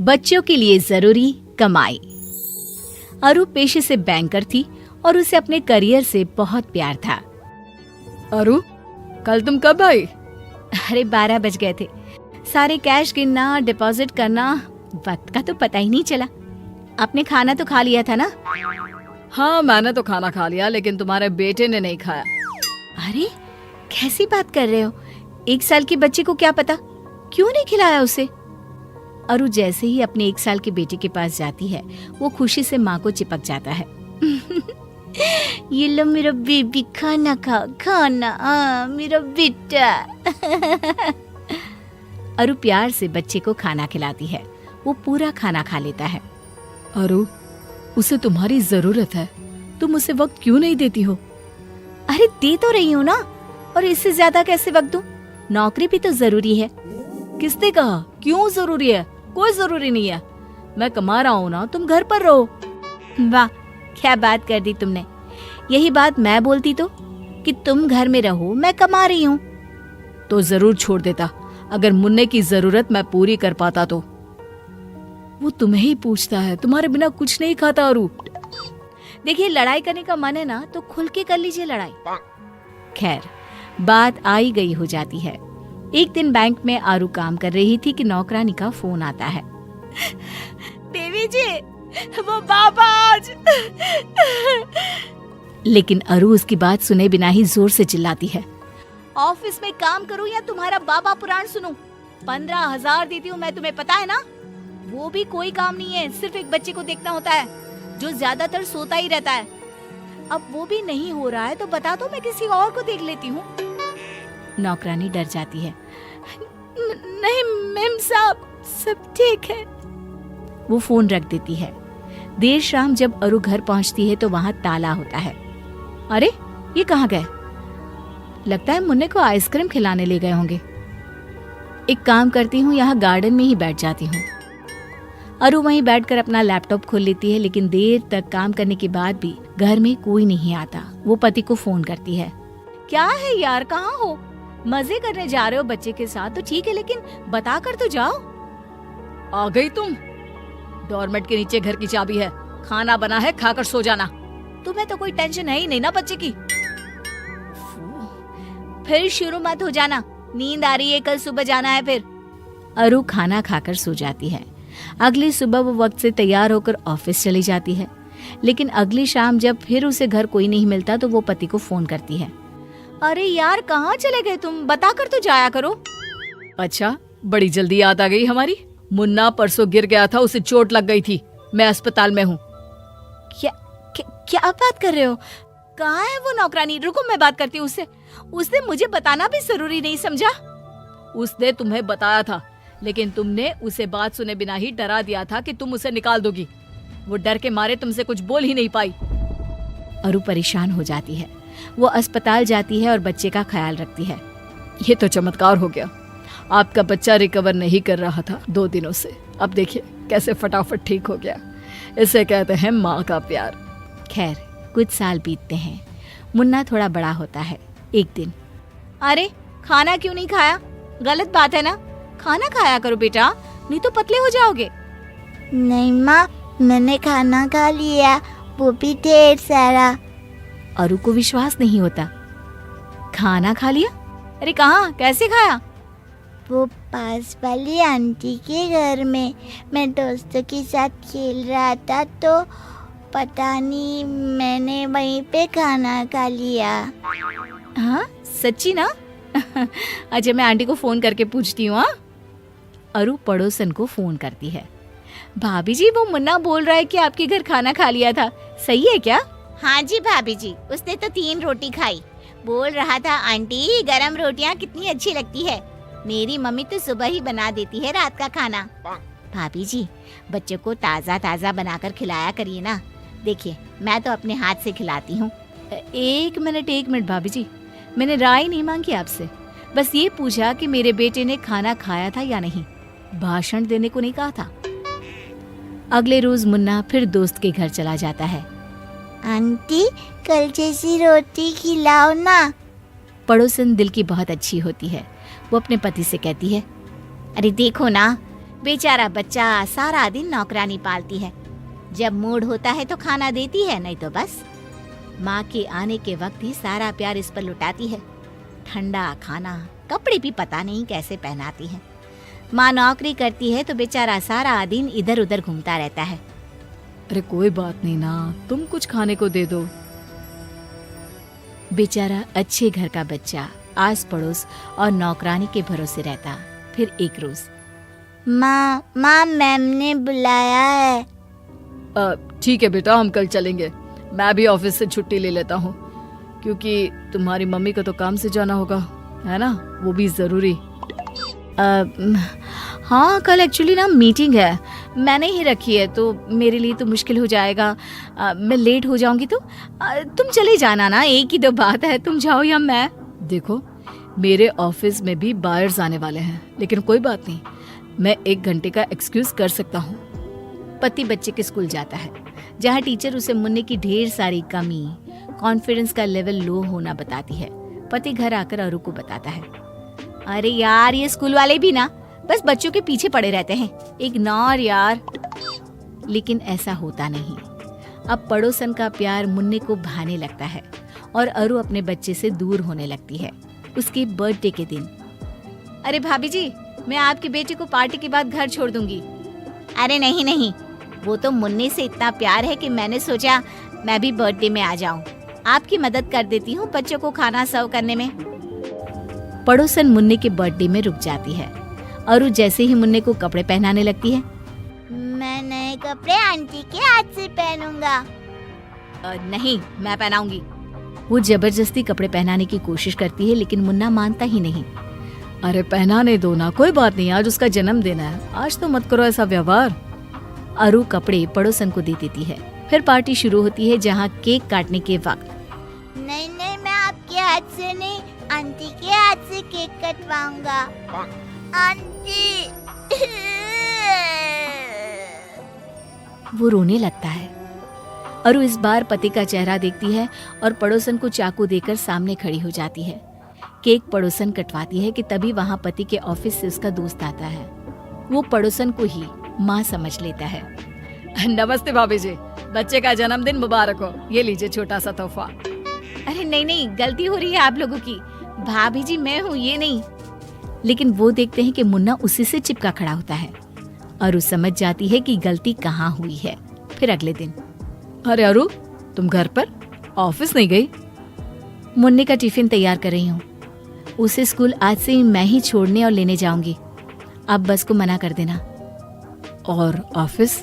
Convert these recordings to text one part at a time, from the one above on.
बच्चों के लिए जरूरी कमाई। अरु पेशे से बैंकर थी और उसे अपने करियर से बहुत प्यार था। अरु, कल तुम कब आई? अरे 12 बज गए थे। सारे कैश गिनना, डिपॉजिट करना, वक्त का तो पता ही नहीं चला। आपने खाना तो खा लिया था ना? हाँ, मैंने तो खाना खा लिया, लेकिन तुम्हारे बेटे ने नहीं खाया। अरे कैसी बात कर रहे हो? 1 साल के बच्चे को क्या पता, क्यों नहीं खिलाया उसे? अरु जैसे ही अपने 1 साल के बेटे के पास जाती है, वो खुशी से माँ को चिपक जाता है। ये लो मेरा बेबी, खाना खा, खाना, मेरा बेटा। अरु प्यार से बच्चे को खाना खिलाती है। वो पूरा खाना खा लेता है। अरु, उसे तुम्हारी जरूरत है, तुम उसे वक्त क्यों नहीं देती हो? अरे दे तो रही हूँ ना, और इससे ज्यादा कैसे वक्त दूं? नौकरी भी तो जरूरी है। किसने कहा क्यों जरूरी है? कोई जरूरी नहीं है। मैं कमा रहा हूँ ना, तुम घर पर रहो। वाह, क्या बात कर दी तुमने। यही बात मैं बोलती तो, कि तुम घर में रहो, मैं कमा रही हूँ। तो जरूर छोड़ देता, अगर मुन्ने की जरूरत मैं पूरी कर पाता तो। वो तुम्हें ही पूछता है, तुम्हारे बिना कुछ नहीं खाता। अरु देखिए, लड़ाई करने का मन है ना तो खुल के कर लीजिए लड़ाई। खैर, बात आई गई हो जाती है। एक दिन बैंक में आरू काम कर रही थी कि नौकरानी का फोन आता है। देवी जी, वो बाबा आज। लेकिन अरु उसकी बात सुने बिना ही जोर से चिल्लाती है, ऑफिस में काम करूं या तुम्हारा बाबा पुराण सुनूं? 15,000 देती हूँ मैं तुम्हें, पता है ना? वो भी कोई काम नहीं है, सिर्फ एक बच्चे को देखना होता है जो ज्यादातर सोता ही रहता है। अब वो भी नहीं हो रहा है तो बता दो, मैं किसी और को देख लेती हूँ। नौकरानी डर जाती है। नहीं मैम साहब, सब ठीक है। वो फोन रख देती है। देर शाम जब अरु घर पहुंचती है तो वहां ताला होता है। अरे ये कहाँ गए? लगता है मुन्ने को आइसक्रीम खिलाने ले गए होंगे। एक काम करती हूँ, यहाँ गार्डन में ही बैठ जाती हूँ। अरु वहीं बैठकर अपना लैपटॉप खोल लेती है, लेकिन देर तक काम करने के बाद भी घर में कोई नहीं आता। वो पति को फोन करती है। क्या है यार, कहाँ हो? मजे करने जा रहे हो बच्चे के साथ तो ठीक है, लेकिन बता कर तो जाओ। आ गई तुम? डोरमेट के नीचे घर की चाबी है, खाना बना है, खाकर सो जाना। तुम्हें तो कोई टेंशन है ही नहीं ना बच्चे की। फिर शुरू मत हो जाना, नींद आ रही है, कल सुबह जाना है फिर। अरु खाना खाकर सो जाती है। अगली सुबह वो वक्त से तैयार होकर ऑफिस चली जाती है, लेकिन अगली शाम जब फिर उसे घर कोई नहीं मिलता तो वो पति को फोन करती है। अरे यार, कहाँ चले गए तुम? बता कर तो जाया करो। अच्छा, बड़ी जल्दी याद आ गई हमारी। मुन्ना परसों गिर गया था, उसे चोट लग गई थी, मैं अस्पताल में हूँ। क्या बात कर रहे हो? कहाँ है वो नौकरानी? रुको, मैं बात करती हूँ उससे। उसने मुझे बताना भी जरूरी नहीं समझा? उसने तुम्हें बताया था, लेकिन तुमने उसे बात सुने बिना ही डरा दिया था कि तुम उसे निकाल दोगी। वो डर के मारे तुमसे कुछ बोल ही नहीं पाई। अरु परेशान हो जाती है। वो अस्पताल जाती है और बच्चे का ख्याल रखती है। ये तो चमत्कार हो गया, आपका बच्चा रिकवर नहीं कर रहा था 2 दिनों से, अब देखिए कैसे फटाफट ठीक हो गया। इसे कहते हैं माँ का प्यार। खैर, कुछ साल बीतते हैं। मुन्ना थोड़ा बड़ा होता है। एक दिन, अरे खाना क्यों नहीं खाया? गलत बात है ना, खाना खाया करो बेटा, नहीं तो पतले हो जाओगे। नहीं माँ, मैंने खाना खा लिया, वो भी ढेर सारा। अरु को विश्वास नहीं होता। खाना खा लिया? अरे कहाँ, कैसे खाया? वो पास वाली आंटी के घर में, मैं दोस्तों के साथ खेल रहा था तो पता नहीं, मैंने वहीं पे खाना खा लिया। हाँ सच्ची ना? अच्छा, मैं आंटी को फोन करके पूछती हूँ। अरु पड़ोसन को फोन करती है। भाभी जी, वो मुन्ना बोल रहा है कि आपके घर खाना खा लिया था, सही है क्या? हाँ जी भाभी जी, उसने तो 3 रोटी खाई। बोल रहा था आंटी गरम रोटियाँ कितनी अच्छी लगती है, मेरी मम्मी तो सुबह ही बना देती है रात का खाना। भाभी जी, बच्चों को ताज़ा ताज़ा बनाकर खिलाया करिए ना। देखिए, मैं तो अपने हाथ से खिलाती हूँ। एक मिनट भाभी जी, मैंने राय नहीं मांगी आपसे, बस ये पूछा कि मेरे बेटे ने खाना खाया था या नहीं, भाषण देने को नहीं कहा था। अगले रोज मुन्ना फिर दोस्त के घर चला जाता है। आंटी, कल जैसी रोटी खिलाओ ना। पड़ोसन दिल की बहुत अच्छी होती है। वो अपने पति से कहती है, अरे देखो ना, बेचारा बच्चा सारा दिन नौकरानी पालती है। जब मूड होता है तो खाना देती है, नहीं तो बस माँ के आने के वक्त ही सारा प्यार इस पर लुटाती है। ठंडा खाना, कपड़े भी पता नहीं कैसे पहनाती है। माँ नौकरी करती है तो बेचारा सारा दिन इधर उधर घूमता रहता है। अरे कोई बात नहीं ना, तुम कुछ खाने को दे दो। बेचारा अच्छे घर का बच्चा आस पड़ोस और नौकरानी के भरोसे रहता। फिर एक रोज, माँ मैम ने बुलाया है। ठीक है बेटा, हम कल चलेंगे। मैं भी ऑफिस से छुट्टी ले लेता हूँ, क्योंकि तुम्हारी मम्मी को तो काम से जाना होगा, है ना, वो भी जरूरी। हाँ कल एक्चुअली ना मीटिंग है, मैंने ही रखी है, तो मेरे लिए तो मुश्किल हो जाएगा। मैं लेट हो जाऊंगी तो तुम चले जाना ना, एक ही तो बात है, तुम जाओ या मैं। देखो, मेरे ऑफिस में भी बायर्स आने वाले हैं, लेकिन कोई बात नहीं, मैं 1 घंटे का एक्सक्यूज कर सकता हूँ। पति बच्चे के स्कूल जाता है, जहाँ टीचर उसे मुन्ने की ढेर सारी कमी, कॉन्फिडेंस का लेवल लो होना बताती है। पति घर आकर अरु को बताता है, अरे यार ये स्कूल वाले भी ना बस बच्चों के पीछे पड़े रहते हैं, इग्नोर यार। लेकिन ऐसा होता नहीं। अब पड़ोसन का प्यार मुन्ने को भाने लगता है और अरु अपने बच्चे से दूर होने लगती है। उसके बर्थडे के दिन, अरे भाभी जी, मैं आपके बेटे को पार्टी के बाद घर छोड़ दूंगी। अरे नहीं, वो तो मुन्ने से इतना प्यार है कि मैंने सोचा मैं भी बर्थडे में आ जाऊं। आपकी मदद कर देती हूँ बच्चों को खाना सर्व करने में। पड़ोसन मुन्ने के बर्थडे में रुक जाती है। अरु जैसे ही मुन्ने को कपड़े पहनाने लगती है, मैं नए कपड़े आंटी के हाथ से पहनूंगा। नहीं, मैं पहनाऊंगी। वो जबरदस्ती कपड़े पहनाने की कोशिश करती है, लेकिन मुन्ना मानता ही नहीं। अरे पहनाने दो ना, कोई बात नहीं, आज उसका जन्मदिन है, आज तो मत करो ऐसा व्यवहार। अरु कपड़े पड़ोसन को दे देती है। फिर पार्टी शुरू होती है, जहाँ केक काटने के वक्त, नहीं, मैं आपके हाथ से नहीं, आंटी के हाथ से केक कटवाऊंगा। आंटी। वो रोने लगता है। अरु इस बार पति का चेहरा देखती है और पड़ोसन को चाकू देकर सामने खड़ी हो जाती है। केक पड़ोसन कटवाती है कि तभी वहाँ पति के ऑफिस से उसका दोस्त आता है। वो पड़ोसन को ही माँ समझ लेता है। नमस्ते भाभी जी, बच्चे का जन्मदिन मुबारक हो, ये लीजिए छोटा सा तोहफा। अरे नहीं, गलती हो रही है आप लोगों की, भाभी जी मैं हूँ, ये नहीं। लेकिन वो देखते हैं कि मुन्ना उसी से चिपका खड़ा होता है। अरु समझ जाती है कि गलती कहाँ हुई है। फिर अगले दिन, अरे अरु, तुम घर पर, ऑफिस नहीं गई? मुन्ने का टिफिन तैयार कर रही हूँ। उसे स्कूल आज से ही मैं ही छोड़ने और लेने जाऊंगी, आप बस को मना कर देना। और ऑफिस?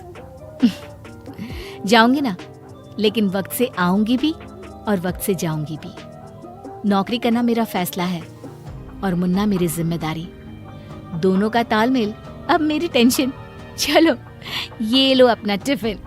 जाऊंगी ना, लेकिन वक्त से आऊंगी भी और वक्त से जाऊंगी भी। नौकरी करना मेरा फैसला है और मुन्ना मेरी जिम्मेदारी। दोनों का तालमेल अब मेरी टेंशन। चलो ये लो अपना टिफिन।